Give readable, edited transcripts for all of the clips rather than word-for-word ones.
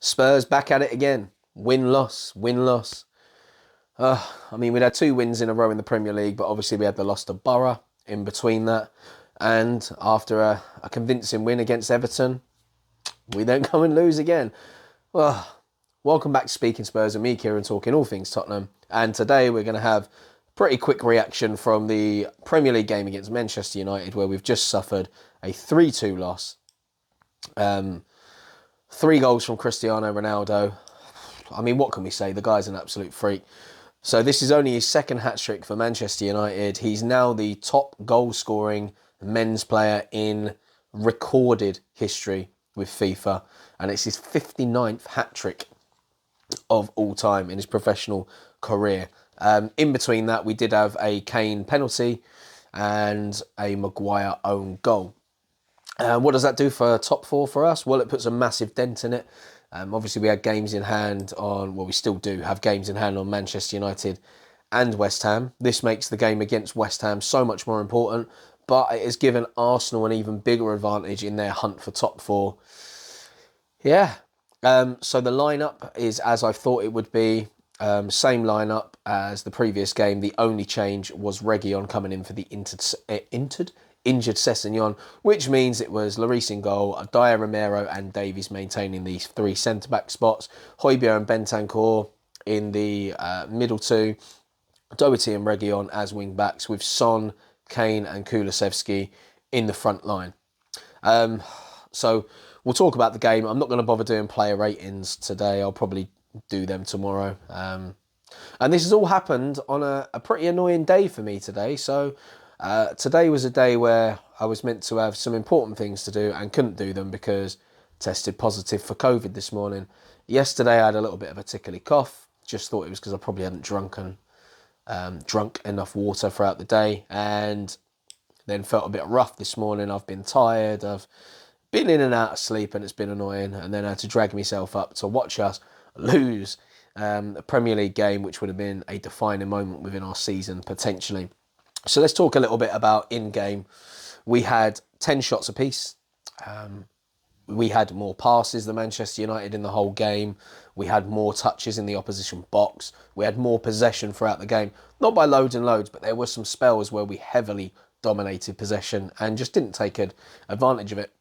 Spurs back at it again. Win-loss, win-loss. We'd had 2 wins in a row in the Premier League, but obviously we had the loss to Borough in between that. And after a convincing win against Everton, we then come and lose again. Well, welcome back to Speaking Spurs and me, Kieran, talking all things Tottenham. And today we're going to have a pretty quick reaction from the Premier League game against Manchester United, where we've just suffered a 3-2 loss. 3 goals from Cristiano Ronaldo. What can we say? The guy's an absolute freak. So this is only his second hat-trick for Manchester United. He's now the top goal-scoring men's player in recorded history with FIFA. And it's his 59th hat-trick of all time in his professional career. In between that, we did have a Kane penalty and a Maguire own goal. What does that do for top 4 for us? Well, it puts a massive dent in it. Obviously, we had games in hand on, we still do have games in hand on Manchester United and West Ham. This makes the game against West Ham so much more important, but it has given Arsenal an even bigger advantage in their hunt for top 4. Yeah. So the lineup is as I thought it would be. Same lineup as the previous game. The only change was Reguilon coming in for the injured Sessegnon, which means it was Lloris in goal, Dier, Romero and Davies maintaining these 3 centre-back spots, Højbjerg and Bentancur in the middle 2, Doherty and Reguilon as wing-backs, with Son, Kane and Kulusevski in the front line. So we'll talk about the game. I'm not going to bother doing player ratings today. I'll probably do them tomorrow. And this has all happened on a pretty annoying day for me today. So today was a day where I was meant to have some important things to do and couldn't do them because tested positive for COVID this morning. Yesterday I had a little bit of a tickly cough. Just thought it was because I probably hadn't drunk enough water throughout the day, and then felt a bit rough this morning. I've been tired. I've been in and out of sleep and it's been annoying, and then I had to drag myself up to watch us lose a Premier League game, which would have been a defining moment within our season potentially. So let's talk a little bit about in-game. We had 10 shots apiece. We had more passes than Manchester United in the whole game. We had more touches in the opposition box. We had more possession throughout the game. Not by loads and loads, but there were some spells where we heavily dominated possession and just didn't take advantage of it.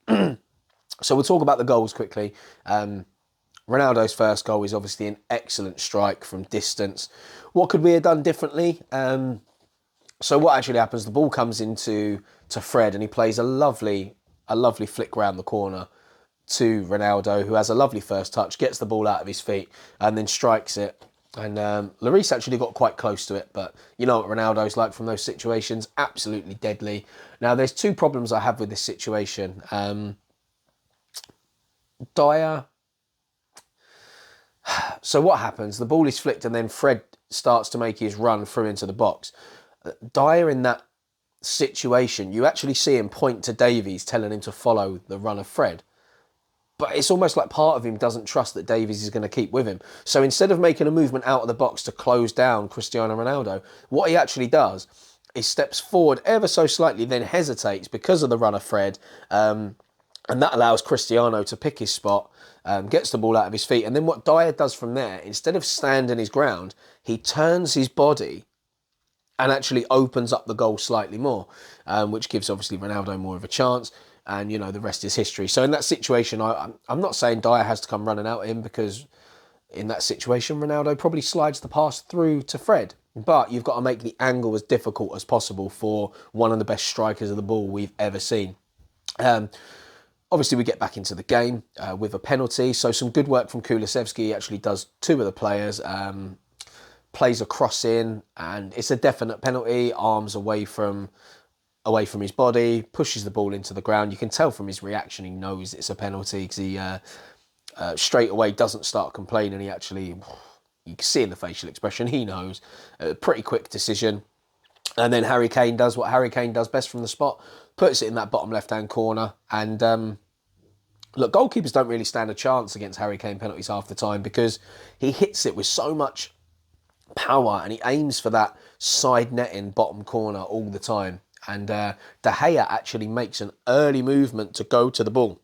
So we'll talk about the goals quickly. Ronaldo's first goal is obviously an excellent strike from distance. What could we have done differently? So what actually happens, the ball comes into Fred and he plays a lovely flick round the corner to Ronaldo, who has a lovely first touch, gets the ball out of his feet and then strikes it. And Lloris actually got quite close to it, but you know what Ronaldo's like from those situations, absolutely deadly. Now there's 2 problems I have with this situation. Dier. So what happens, the ball is flicked and then Fred starts to make his run through into the box. Dier in that situation, you actually see him point to Davies, telling him to follow the run of Fred. But it's almost like part of him doesn't trust that Davies is going to keep with him. So instead of making a movement out of the box to close down Cristiano Ronaldo, what he actually does is steps forward ever so slightly, then hesitates because of the run of Fred. And that allows Cristiano to pick his spot, gets the ball out of his feet. And then what Dier does from there, instead of standing his ground, he turns his body and actually opens up the goal slightly more, which gives obviously Ronaldo more of a chance. And, the rest is history. So in that situation, I'm not saying Dier has to come running out at him, because in that situation, Ronaldo probably slides the pass through to Fred. But you've got to make the angle as difficult as possible for one of the best strikers of the ball we've ever seen. Obviously, we get back into the game with a penalty. So some good work from Kulusevski. He actually does 2 of the players. Plays a cross in, and it's a definite penalty. Arms away from his body, pushes the ball into the ground. You can tell from his reaction he knows it's a penalty, because he straight away doesn't start complaining. He actually, you can see in the facial expression, he knows. Pretty quick decision. And then Harry Kane does what Harry Kane does best from the spot, puts it in that bottom left-hand corner. And look, goalkeepers don't really stand a chance against Harry Kane penalties half the time, because he hits it with so much power and he aims for that side netting bottom corner all the time. And De Gea actually makes an early movement to go to the ball.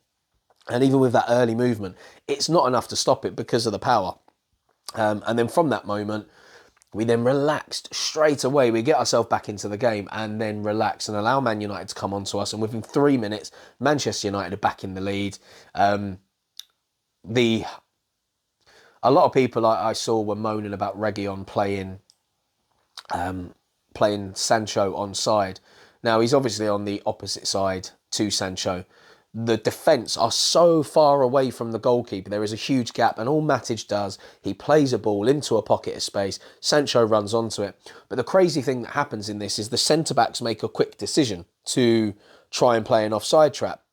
And even with that early movement, it's not enough to stop it because of the power. And then from that moment, we then relaxed straight away. We get ourselves back into the game and then relax and allow Man United to come onto us. And within 3 minutes, Manchester United are back in the lead. A lot of people I saw were moaning about Reguilon playing Sancho on side. Now, he's obviously on the opposite side to Sancho. The defence are so far away from the goalkeeper. There is a huge gap, and all Matic does, he plays a ball into a pocket of space. Sancho runs onto it. But the crazy thing that happens in this is the centre-backs make a quick decision to try and play an offside trap.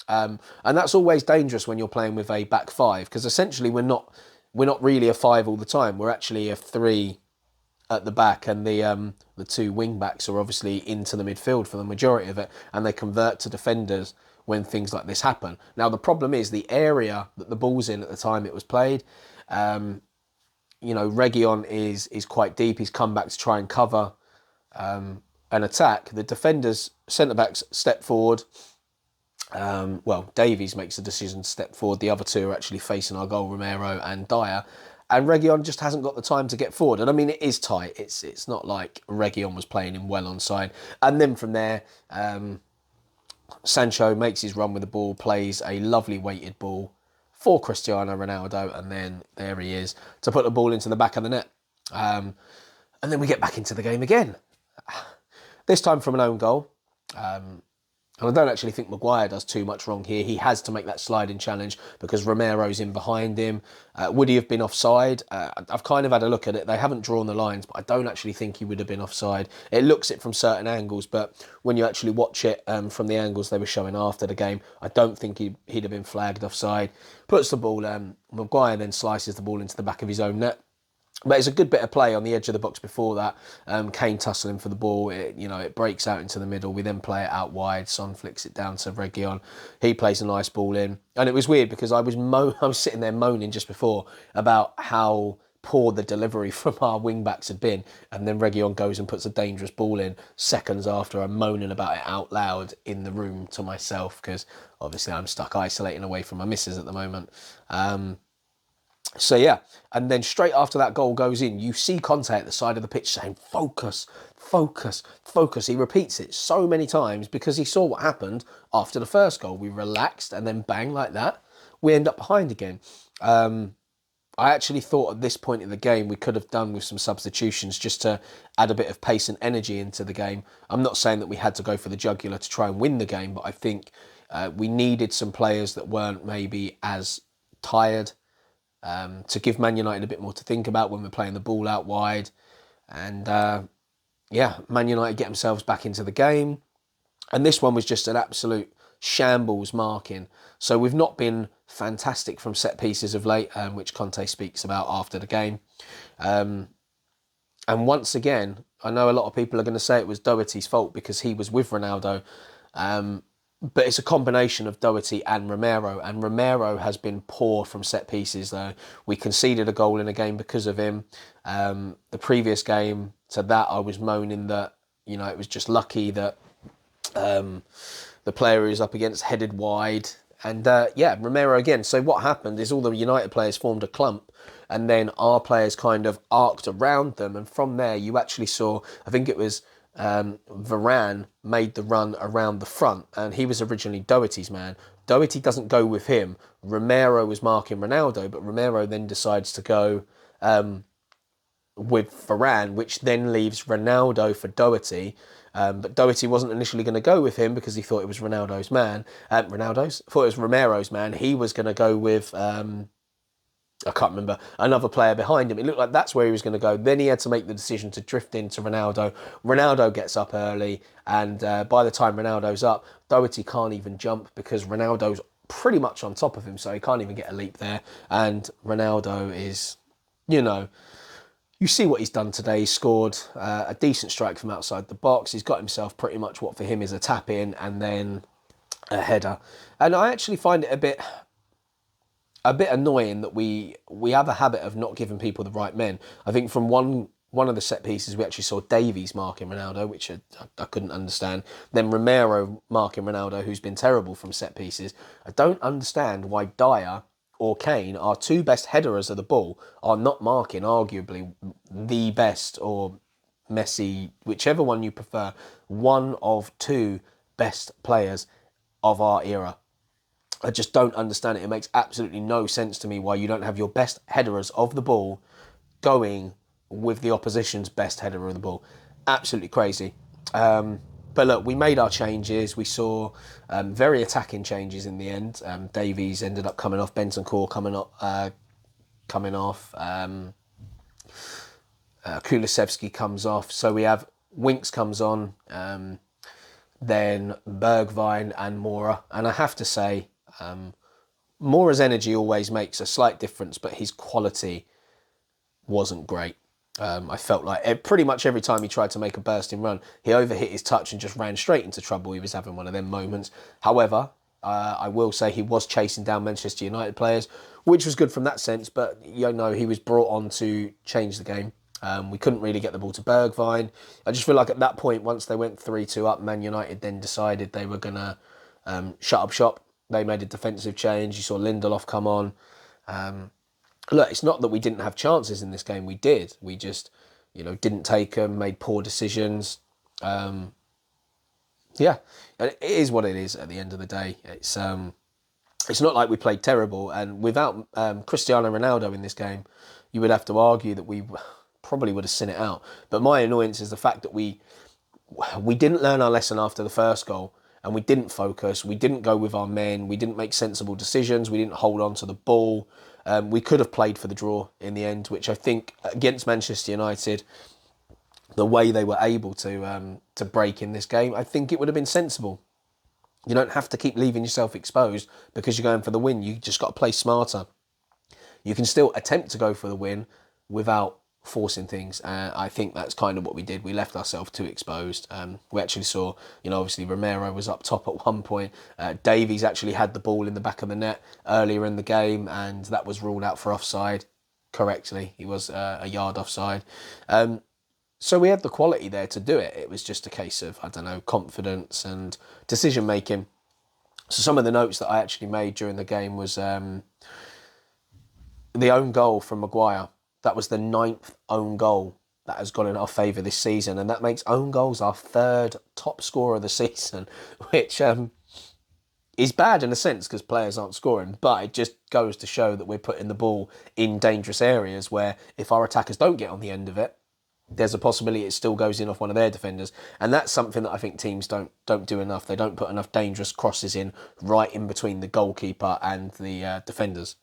And that's always dangerous when you're playing with a back five, because essentially we're not really a five all the time. We're actually a three at the back, and the two wing backs are obviously into the midfield for the majority of it, and they convert to defenders when things like this happen. Now the problem is the area that the ball's in at the time it was played. Reguilon is quite deep. He's come back to try and cover an attack. The defenders, centre backs, step forward. Davies makes the decision to step forward. The other two are actually facing our goal, Romero and Dyer. And Reguilon just hasn't got the time to get forward. And I mean, it is tight. It's not like Reguilon was playing him well onside. And then from there, Sancho makes his run with the ball, plays a lovely weighted ball for Cristiano Ronaldo, and then there he is to put the ball into the back of the net. And then we get back into the game again. This time from an own goal. And I don't actually think Maguire does too much wrong here. He has to make that sliding challenge because Romero's in behind him. Would he have been offside? I've kind of had a look at it. They haven't drawn the lines, but I don't actually think he would have been offside. It looks it from certain angles, but when you actually watch it from the angles they were showing after the game, I don't think he'd have been flagged offside. Puts the ball, Maguire then slices the ball into the back of his own net. But it's a good bit of play on the edge of the box before that. Kane tussling for the ball. It breaks out into the middle. We then play it out wide. Son flicks it down to Reguilon. He plays a nice ball in. And it was weird because I was sitting there moaning just before about how poor the delivery from our wing-backs had been. And then Reguilon goes and puts a dangerous ball in seconds after. I'm moaning about it out loud in the room to myself because obviously I'm stuck isolating away from my missus at the moment. And then straight after that goal goes in, you see Conte at the side of the pitch saying, focus, focus, focus. He repeats it so many times because he saw what happened after the first goal. We relaxed and then bang, like that, we end up behind again. I actually thought at this point in the game we could have done with some substitutions just to add a bit of pace and energy into the game. I'm not saying that we had to go for the jugular to try and win the game, but I think we needed some players that weren't maybe as tired, to give Man United a bit more to think about when we're playing the ball out wide. And Man United get themselves back into the game. And this one was just an absolute shambles marking. So we've not been fantastic from set pieces of late, which Conte speaks about after the game. And once again, I know a lot of people are going to say it was Doherty's fault because he was with Ronaldo. But it's a combination of Doherty and Romero has been poor from set pieces, though. We conceded a goal in a game because of him. The previous game to that, I was moaning that, it was just lucky that the player he was up against headed wide. And Romero again. So what happened is all the United players formed a clump, and then our players kind of arced around them. And from there, you actually saw, I think it was Varane made the run around the front, and he was originally Doherty's man. Doherty doesn't go with him. Romero was marking Ronaldo, but Romero then decides to go with Varane, which then leaves Ronaldo for Doherty. But Doherty wasn't initially going to go with him because he thought it was Ronaldo's man. Thought it was Romero's man. He was going to go with I can't remember, another player behind him. It looked like that's where he was going to go. Then he had to make the decision to drift into Ronaldo. Ronaldo gets up early, and by the time Ronaldo's up, Doherty can't even jump because Ronaldo's pretty much on top of him, so he can't even get a leap there. And Ronaldo is, you see what he's done today. He scored a decent strike from outside the box. He's got himself pretty much what for him is a tap-in and then a header. And I actually find it a bit annoying that we have a habit of not giving people the right men. I think from one one of the set pieces, we actually saw Davies marking Ronaldo, which I couldn't understand. Then Romero marking Ronaldo, who's been terrible from set pieces. I don't understand why Dyer or Kane, our two best headerers of the ball, are not marking arguably the best, or Messi, whichever one you prefer, one of two best players of our era. I just don't understand it. It makes absolutely no sense to me why you don't have your best headerers of the ball going with the opposition's best header of the ball. Absolutely crazy. But look, we made our changes. We saw very attacking changes in the end. Davies ended up coming off. Bentancur coming off. Kulusevski comes off. So we have Winks comes on. Then Bergwijn and Moura. And I have to say, Moura's energy always makes a slight difference, but his quality wasn't great. I felt like pretty much every time he tried to make a bursting run, he overhit his touch and just ran straight into trouble. He was having one of them moments. However, I will say he was chasing down Manchester United players, which was good from that sense, but you know, he was brought on to change the game. We couldn't really get the ball to Bergwijn. I just feel like at that point, once they went 3-2 up, Man United then decided they were going to shut up shop. They made a defensive change. You saw Lindelof come on. Look, it's not that we didn't have chances in this game. We did. We just, didn't take them, made poor decisions. Yeah, and it is what it is at the end of the day. It's not like we played terrible. And without Cristiano Ronaldo in this game, you would have to argue that we probably would have seen it out. But my annoyance is the fact that we didn't learn our lesson after the first goal. And we didn't focus. We didn't go with our men. We didn't make sensible decisions. We didn't hold on to the ball. We could have played for the draw in the end, which I think against Manchester United, the way they were able to break in this game, I think it would have been sensible. You don't have to keep leaving yourself exposed because you're going for the win. You just got to play smarter. You can still attempt to go for the win without forcing things. I think that's kind of what we did. We left ourselves too exposed. We actually saw, obviously Romero was up top at one point. Davies actually had the ball in the back of the net earlier in the game, and that was ruled out for offside correctly. He was a yard offside. So we had the quality there to do it. It was just a case of, confidence and decision making. So some of the notes that I actually made during the game was the own goal from Maguire. That was the 9th own goal that has gone in our favour this season, and that makes own goals our 3rd top scorer of the season, which is bad in a sense because players aren't scoring, but it just goes to show that we're putting the ball in dangerous areas where if our attackers don't get on the end of it, there's a possibility it still goes in off one of their defenders, and that's something that I think teams don't do enough. They don't put enough dangerous crosses in right in between the goalkeeper and the defenders.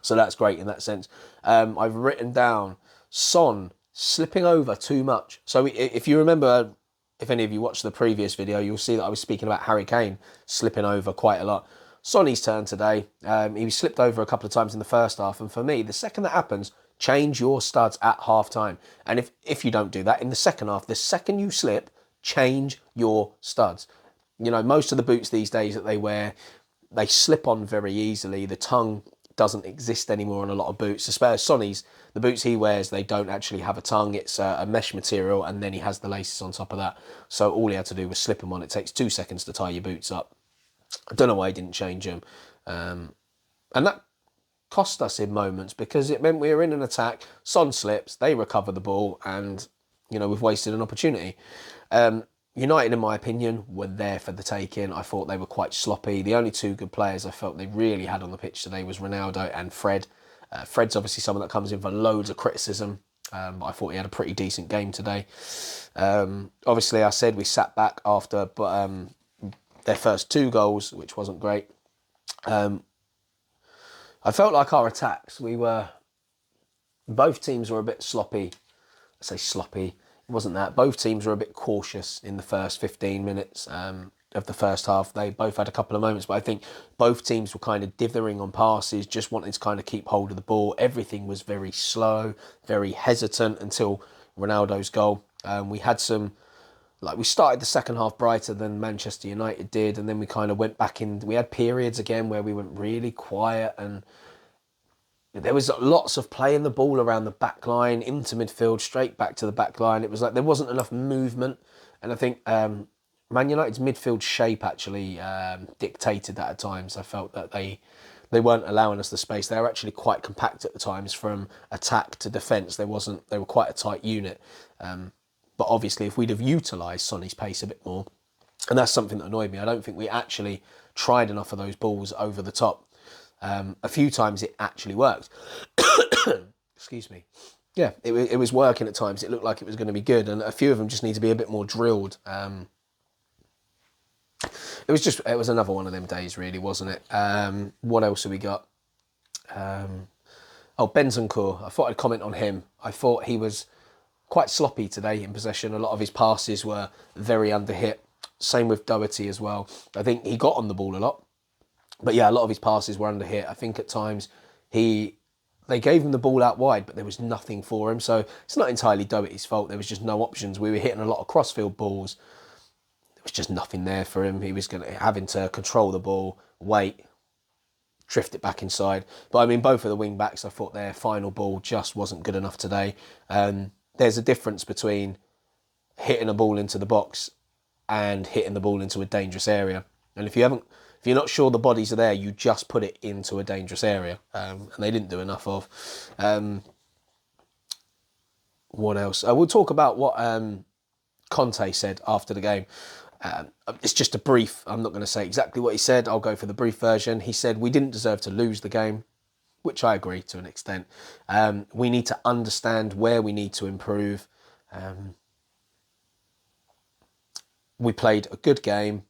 So that's great in that sense. I've written down Son slipping over too much. So if you remember, if any of you watched the previous video, you'll see that I was speaking about Harry Kane slipping over quite a lot. Sonny's turn today. He slipped over a couple of times in the first half. And for me, the second that happens, change your studs at half time. And if you don't do that, in the second half, the second you slip, change your studs. Most of the boots these days that they wear, they slip on very easily. The tongue doesn't exist anymore on a lot of boots. Sonny's, the boots he wears, they don't actually have a tongue. It's a mesh material, and then he has the laces on top of that. So all he had to do was slip them on. It takes 2 seconds to tie your boots up. I don't know why he didn't change them. And that cost us in moments because it meant we were in an attack. Son slips, they recover the ball, and, we've wasted an opportunity. United, in my opinion, were there for the taking. I thought they were quite sloppy. The only two good players I felt they really had on the pitch today was Ronaldo and Fred. Fred's obviously someone that comes in for loads of criticism, but I thought he had a pretty decent game today. Obviously, I said we sat back after their first 2 goals, which wasn't great. I felt like our attacks, both teams were a bit sloppy. I say sloppy. It wasn't that. Both teams were a bit cautious in the first 15 minutes of the first half. They both had a couple of moments, but I think both teams were kind of dithering on passes, just wanting to kind of keep hold of the ball. Everything was very slow, very hesitant until Ronaldo's goal. We had we started the second half brighter than Manchester United did, and then we kind of went back in. We had periods again where we went really quiet, and there was lots of playing the ball around the back line, into midfield, straight back to the back line. It was like there wasn't enough movement. And I think Man United's midfield shape actually dictated that at times. I felt that they weren't allowing us the space. They were actually quite compact at the times from attack to defence. They were quite a tight unit. But obviously, if we'd have utilised Sonny's pace a bit more, and that's something that annoyed me, I don't think we actually tried enough of those balls over the top. A few times it actually worked. Excuse me. Yeah, it was working at times. It looked like it was going to be good, and a few of them just need to be a bit more drilled. It was another one of them days, really, wasn't it? What else have we got? Bentancur. I thought I'd comment on him. I thought he was quite sloppy today in possession. A lot of his passes were very underhit. Same with Doherty as well. I think he got on the ball a lot. But yeah, a lot of his passes were underhit. I think at times they gave him the ball out wide, but there was nothing for him. So it's not entirely Doherty's fault. There was just no options. We were hitting a lot of crossfield balls. There was just nothing there for him. He was having to control the ball, wait, drift it back inside. But I mean, both of the wing backs, I thought their final ball just wasn't good enough today. There's a difference between hitting a ball into the box and hitting the ball into a dangerous area. And if you're not sure the bodies are there, you just put it into a dangerous area. And they didn't do enough of. What else? We'll talk about what Conte said after the game. It's just a brief. I'm not going to say exactly what he said. I'll go for the brief version. He said, we didn't deserve to lose the game, which I agree to an extent. We need to understand where we need to improve. We played a good game.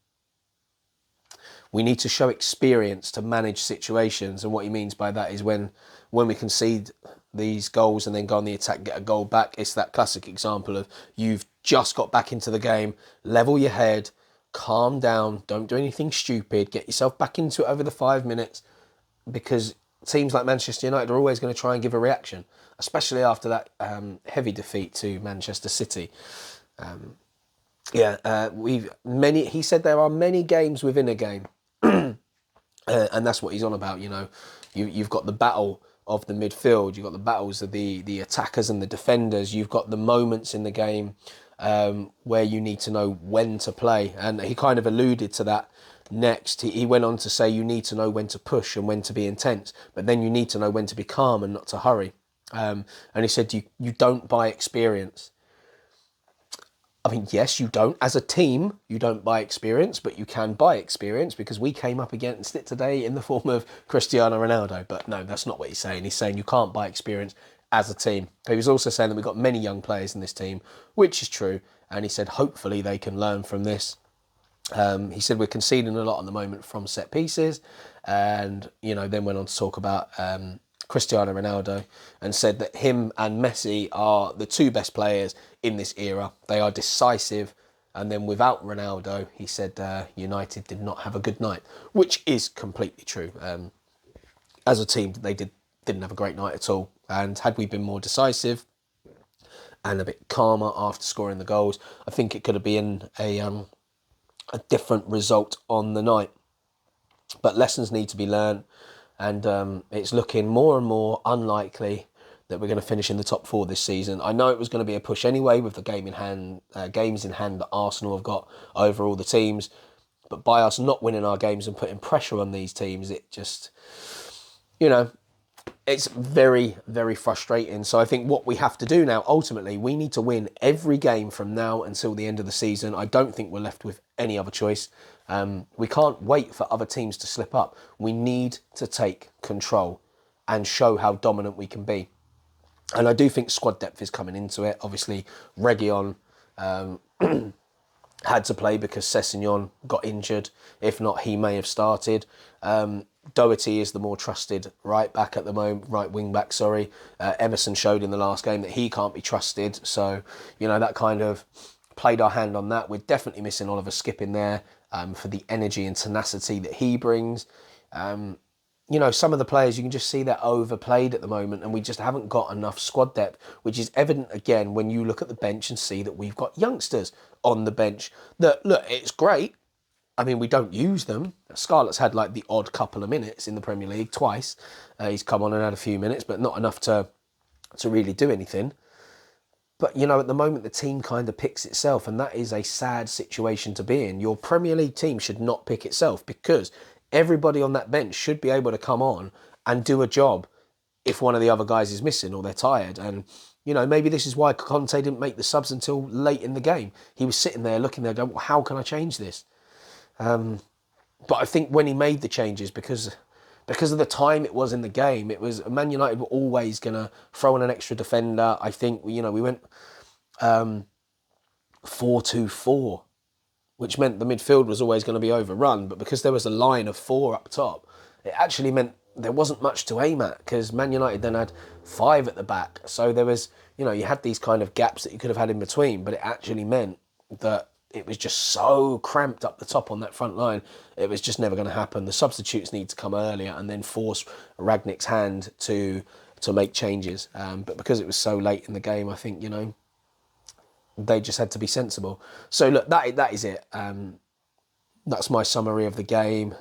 We need to show experience to manage situations. And what he means by that is when we concede these goals and then go on the attack, get a goal back, it's that classic example of you've just got back into the game, level your head, calm down, don't do anything stupid, get yourself back into it over the 5 minutes, because teams like Manchester United are always going to try and give a reaction, especially after that heavy defeat to Manchester City. He said there are many games within a game. And that's what he's on about. You've got the battle of the midfield, you've got the battles of the attackers and the defenders, you've got the moments in the game where you need to know when to play. And he kind of alluded to that next. He went on to say you need to know when to push and when to be intense, but then you need to know when to be calm and not to hurry. And he said you don't buy experience. I mean, yes, you don't. As a team, you don't buy experience, but you can buy experience, because we came up against it today in the form of Cristiano Ronaldo. But no, that's not what he's saying. He's saying you can't buy experience as a team. He was also saying that we've got many young players in this team, which is true. And he said hopefully they can learn from this. He said we're conceding a lot at the moment from set pieces. And, then went on to talk about Cristiano Ronaldo, and said that him and Messi are the two best players in this era. They are decisive. And then without Ronaldo, he said United did not have a good night, which is completely true. As a team, they didn't have a great night at all. And had we been more decisive and a bit calmer after scoring the goals, I think it could have been a different result on the night. But lessons need to be learned. And it's looking more and more unlikely that we're going to finish in the top 4 this season. I know it was going to be a push anyway with the games in hand that Arsenal have got over all the teams. But by us not winning our games and putting pressure on these teams, it just, it's very, very frustrating. So I think what we have to do now, ultimately, we need to win every game from now until the end of the season. I don't think we're left with any other choice. We can't wait for other teams to slip up. We need to take control and show how dominant we can be. And I do think squad depth is coming into it. Obviously, Reguilon had to play because Sessegnon got injured. If not, he may have started. Doherty is the more trusted right wing back. Emerson showed in the last game that he can't be trusted. So, that kind of played our hand on that. We're definitely missing Oliver Skip in there for the energy and tenacity that he brings. Some of the players, you can just see they're overplayed at the moment, and we just haven't got enough squad depth, which is evident again when you look at the bench and see that we've got youngsters on the bench that, look, it's great. I mean, we don't use them. Scarlett's had like the odd couple of minutes in the Premier League twice. He's come on and had a few minutes, but not enough to really do anything. But, you know, at the moment, the team kind of picks itself, and that is a sad situation to be in. Your Premier League team should not pick itself, because everybody on that bench should be able to come on and do a job if one of the other guys is missing or they're tired. And, you know, maybe this is why Conte didn't make the subs until late in the game. He was sitting there looking there going, well, how can I change this? But I think when he made the changes, because of the time it was in the game, it was Man United were always going to throw in an extra defender. I think, you know, we went 4-2-4, which meant the midfield was always going to be overrun. But because there was a line of 4 up top, it actually meant there wasn't much to aim at, because Man United then had 5 at the back. So there was, you know, you had these kind of gaps that you could have had in between, but it actually meant that it was just so cramped up the top on that front line. It was just never going to happen. The substitutes need to come earlier and then force Ragnick's hand to make changes. But because it was so late in the game, I think, you know, they just had to be sensible. So look, that is it. That's my summary of the game.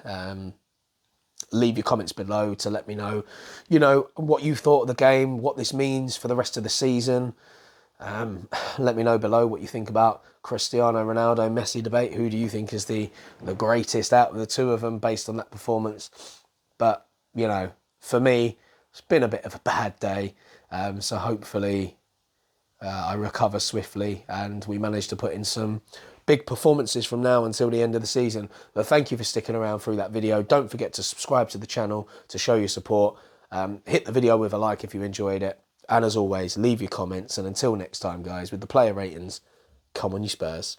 Leave your comments below to let me know, you know, what you thought of the game, what this means for the rest of the season. Let me know below what you think about Cristiano Ronaldo, Messi debate. Who do you think is the greatest out of the two of them based on that performance? But, you know, for me, it's been a bit of a bad day. So hopefully I recover swiftly and we manage to put in some big performances from now until the end of the season. But thank you for sticking around through that video. Don't forget to subscribe to the channel to show your support. Hit the video with a like if you enjoyed it. And as always, leave your comments. And until next time, guys, with the player ratings, come on you Spurs.